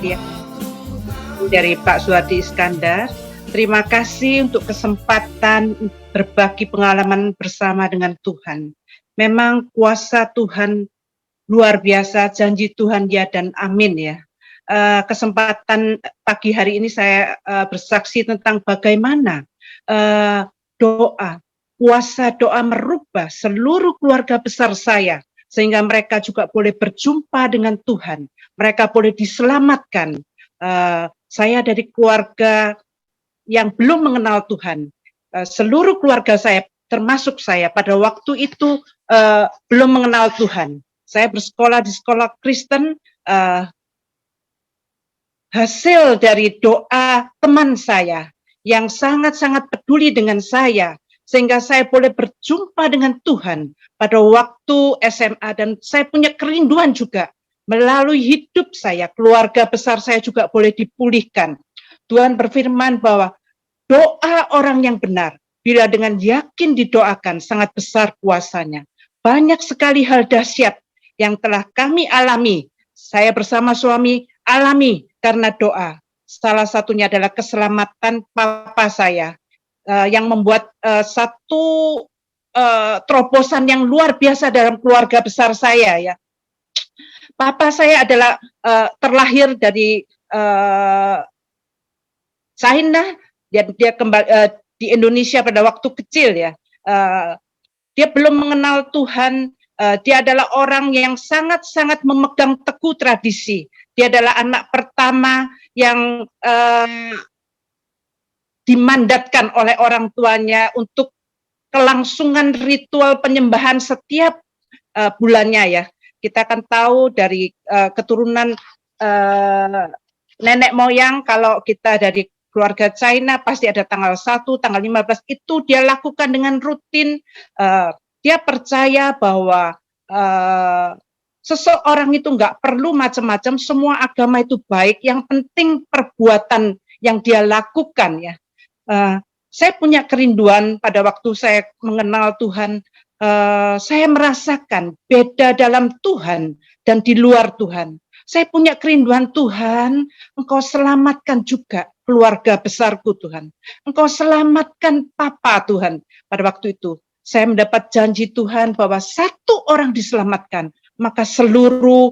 ya. Dari Pak Suhardi Iskandar. Terima kasih untuk kesempatan berbagi pengalaman bersama dengan Tuhan. Memang kuasa Tuhan luar biasa, janji Tuhan ya dan amin ya. Kesempatan pagi hari ini saya bersaksi tentang bagaimana doa, kuasa doa merubah seluruh keluarga besar saya, sehingga mereka juga boleh berjumpa dengan Tuhan, mereka boleh diselamatkan. Saya dari keluarga yang belum mengenal Tuhan, seluruh keluarga saya, termasuk saya, pada waktu itu belum mengenal Tuhan. Saya bersekolah di sekolah Kristen, hasil dari doa teman saya yang sangat-sangat peduli dengan saya, sehingga saya boleh berjumpa dengan Tuhan pada waktu SMA, dan saya punya kerinduan juga melalui hidup saya, keluarga besar saya juga boleh dipulihkan. Tuhan berfirman bahwa doa orang yang benar, bila dengan yakin didoakan, sangat besar kuasanya. Banyak sekali hal dahsyat yang telah kami alami, saya bersama suami alami karena doa. Salah satunya adalah keselamatan papa saya, yang membuat satu terobosan yang luar biasa dalam keluarga besar saya ya. Papa saya adalah terlahir dari China, dia kembali di Indonesia pada waktu kecil ya. Dia belum mengenal Tuhan. Dia adalah orang yang sangat-sangat memegang teguh tradisi. Dia adalah anak pertama yang dimandatkan oleh orang tuanya untuk kelangsungan ritual penyembahan setiap bulannya ya. Kita akan tahu dari keturunan nenek moyang, kalau kita dari keluarga China pasti ada tanggal 1, tanggal 15, itu dia lakukan dengan rutin. Dia percaya bahwa seseorang itu nggak perlu macam-macam, semua agama itu baik, yang penting perbuatan yang dia lakukan ya. Saya punya kerinduan pada waktu saya mengenal Tuhan. Saya merasakan beda dalam Tuhan dan di luar Tuhan. Saya punya kerinduan, Tuhan, Engkau selamatkan juga keluarga besarku Tuhan. Engkau selamatkan papa Tuhan. Pada waktu itu saya mendapat janji Tuhan bahwa satu orang diselamatkan, maka seluruh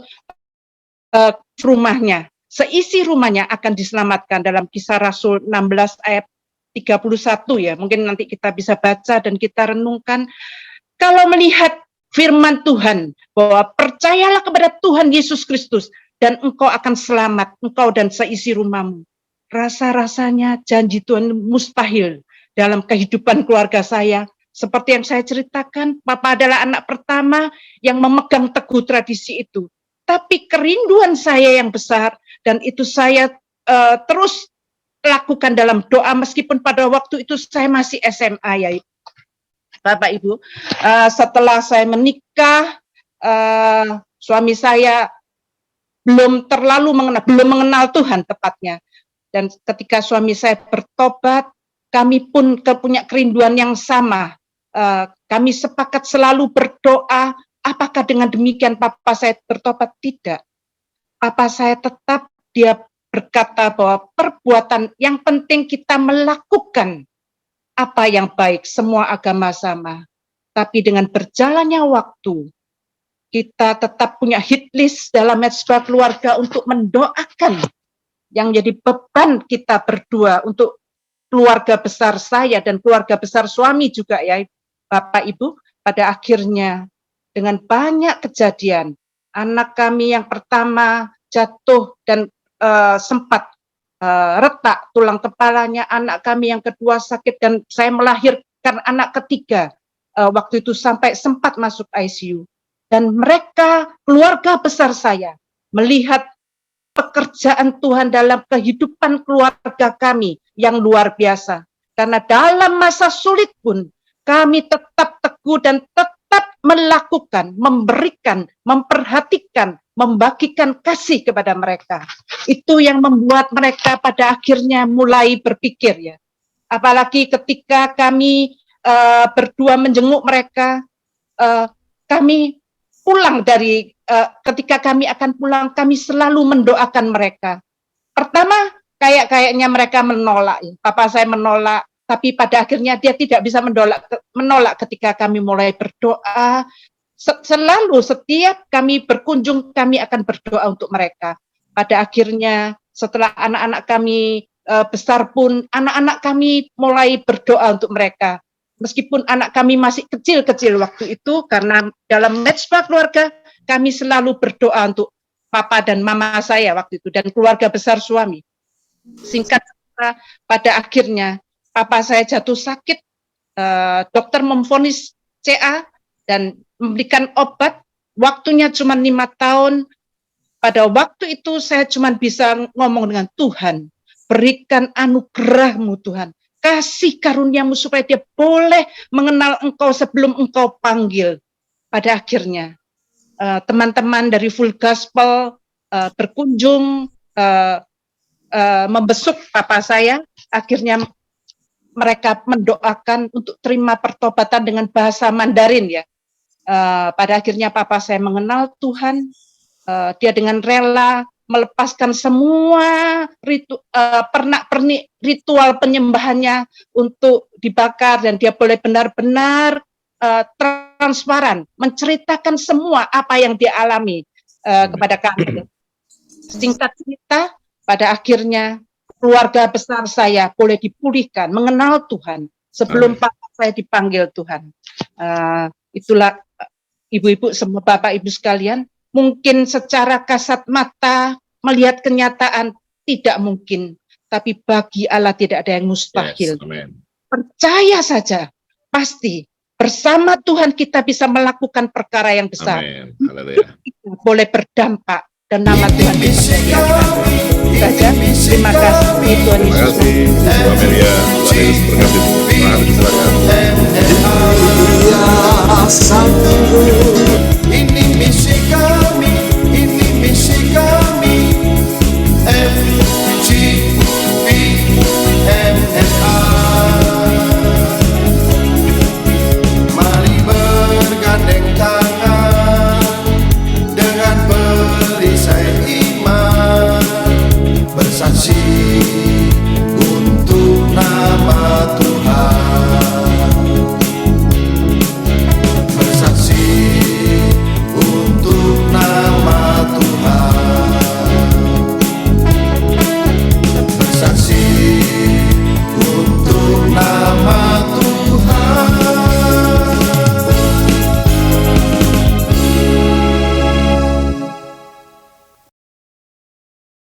rumahnya, seisi rumahnya akan diselamatkan. Dalam Kisah Rasul 16 ayat 31 ya, mungkin nanti kita bisa baca dan kita renungkan. Kalau melihat firman Tuhan bahwa percayalah kepada Tuhan Yesus Kristus dan engkau akan selamat, engkau dan seisi rumahmu. Rasa-rasanya janji Tuhan mustahil dalam kehidupan keluarga saya. Seperti yang saya ceritakan, papa adalah anak pertama yang memegang teguh tradisi itu. Tapi kerinduan saya yang besar, dan itu saya terus lakukan dalam doa, meskipun pada waktu itu saya masih SMA ya Bapak Ibu. Setelah saya menikah, suami saya belum mengenal Tuhan tepatnya. Dan ketika suami saya bertobat, kami pun punya kerinduan yang sama. Kami sepakat selalu berdoa. Apakah dengan demikian papa saya bertobat? Tidak. Papa saya tetap, dia berkata bahwa perbuatan yang penting kita melakukan apa yang baik, semua agama sama. Tapi dengan berjalannya waktu, kita tetap punya hit list dalam sebuah keluarga untuk mendoakan yang jadi beban kita berdua untuk keluarga besar saya dan keluarga besar suami juga ya Bapak Ibu. Pada akhirnya dengan banyak kejadian, anak kami yang pertama jatuh dan sempat retak tulang kepalanya, anak kami yang kedua sakit, dan saya melahirkan anak ketiga waktu itu sampai sempat masuk ICU. Dan mereka, keluarga besar saya, melihat pekerjaan Tuhan dalam kehidupan keluarga kami yang luar biasa. Karena dalam masa sulit pun kami tetap teguh dan tetap melakukan, memberikan, memperhatikan, membagikan kasih kepada mereka. Itu yang membuat mereka pada akhirnya mulai berpikir ya. Apalagi ketika kami berdua menjenguk mereka, kami pulang dari ketika kami akan pulang, kami selalu mendoakan mereka. Pertama, kayaknya mereka menolak. Papa saya menolak, tapi pada akhirnya dia tidak bisa menolak ketika kami mulai berdoa. Selalu setiap kami berkunjung, kami akan berdoa untuk mereka. Pada akhirnya setelah anak-anak kami besar pun, anak-anak kami mulai berdoa untuk mereka. Meskipun anak kami masih kecil-kecil waktu itu, karena dalam mezbah keluarga, kami selalu berdoa untuk papa dan mama saya waktu itu, dan keluarga besar suami. Singkat cerita, pada akhirnya papa saya jatuh sakit, dokter memvonis CA dan memberikan obat, waktunya cuma 5 tahun. Pada waktu itu saya cuma bisa ngomong dengan Tuhan, berikan anugerah-Mu Tuhan, kasih karuniamu supaya dia boleh mengenal Engkau sebelum Engkau panggil. Pada akhirnya teman-teman dari Full Gospel berkunjung, membesuk papa saya. Akhirnya mereka mendoakan untuk terima pertobatan dengan bahasa Mandarin ya. Pada akhirnya papa saya mengenal Tuhan. Dia dengan rela melepaskan semua pernak-pernik ritual penyembahannya untuk dibakar, dan dia boleh benar-benar transparan menceritakan semua apa yang dia alami kepada kami. Singkat cerita, pada akhirnya keluarga besar saya boleh dipulihkan, mengenal Tuhan sebelum papa saya dipanggil Tuhan. Itulah ibu-ibu, semua bapak ibu sekalian, mungkin secara kasat mata melihat kenyataan tidak mungkin, tapi bagi Allah tidak ada yang mustahil. Yes, percaya saja, pasti bersama Tuhan kita bisa melakukan perkara yang besar. Kita boleh berdampak dan nama Tuhan kita saja. Terima kasih Tuhan Yesus. Terima kasih Amelia. Tuhan Yesus berkati. Silakan.